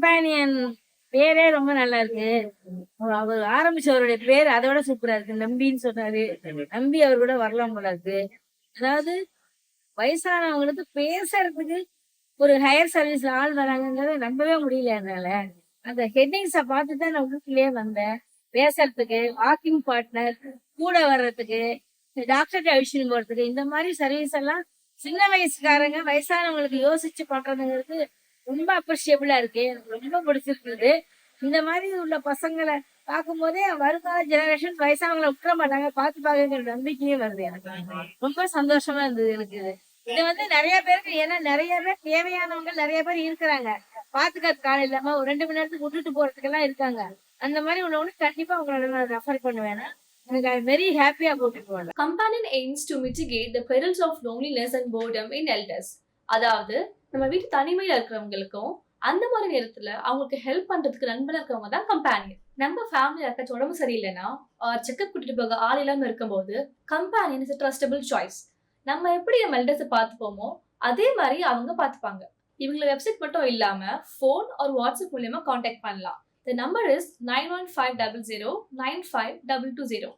Companion பேரே ரொம்ப நல்லா இருக்கு. அவர் ஆரம்பிச்சவருடைய பேர் அதோட சூப்பரா இருக்கு. நம்பின்னு சொன்னாரு. நம்பி அவர் கூட வரலாம் போல இருக்கு. அதாவது வயசானவங்களுக்கு பேசுறதுக்கு ஒரு ஹையர் சர்வீஸ்ல ஆள் வராங்கங்கிறத நம்பவே முடியல என்னால. அந்த ஹெட்டிங்ஸ பார்த்து தான் நான் வீட்டிலேயே வந்தேன். பேசுறதுக்கு, வாக்கிங் பார்ட்னர், கூட வர்றதுக்கு, டாக்டர்கிட்ட அழிச்சுன்னு போறதுக்கு, இந்த மாதிரி சர்வீஸ் எல்லாம் சின்ன வயசுக்காரங்க வயசானவங்களுக்கு யோசிச்சு பண்றதுங்கிறது ரொம்ப அப்ரிஷியபிளா இருக்கு. எனக்கு ரொம்ப பிடிச்சிருக்குது. இந்த மாதிரி உள்ள பசங்களை பார்க்கும்போதே வருங்கால ஜெனரேஷன் வயசானவங்களை விட்டுற மாட்டாங்க, பார்த்து பார்க்கங்கிற நம்பிக்கையே வருது எனக்கு. ரொம்ப சந்தோஷமா இருந்தது எனக்கு இது. இது வந்து நிறைய பேருக்கு, ஏன்னா நிறைய பேர் தேவையானவங்க நிறைய பேர் இருக்கிறாங்க. பாத்துக்கிறதுக்கு ஆள் இல்லாம ஒரு 2 மணி நேரத்துக்கு விட்டுட்டு போறதுக்கு எல்லாம் இருக்காங்க. அந்த மாதிரி உள்ளவங்க கண்டிப்பா உங்களோட நான் ரெஃபர் பண்ணுவேன். எனக்கு வெரி ஹாப்பியா கூட்டிட்டு போவேன். Companion aims to mitigate the perils of loneliness and boredom in elders. அதாவது நம்ம வீட்டு தனிமையில இருக்கிறவங்களுக்கும் அந்த மாதிரி நேரத்துல அவங்களுக்கு ஹெல்ப் பண்றதுக்கு நண்பனா இருக்கவங்க தான் கம்பேனியன். நம்ம ஃபேமிலி யாருக்காச்சும் உடம்பு சரியில்லைன்னா செக்அப் கூட்டிட்டு போக ஆள் இல்லாம இருக்கும்போது கம்பேனியன் இஸ் ட்ரஸ்டபிள் சாய்ஸ். நம்ம எப்படி நம்ம எல்டர்ஸை பார்த்துப்போமோ அதே மாதிரி அவங்க பார்த்துப்பாங்க. இவங்களை வெப்சைட் மட்டும் இல்லாம ஃபோன் ஒரு வாட்ஸ்அப் மூலியமா காண்டாக்ட் பண்ணலாம். The number is 9150095220.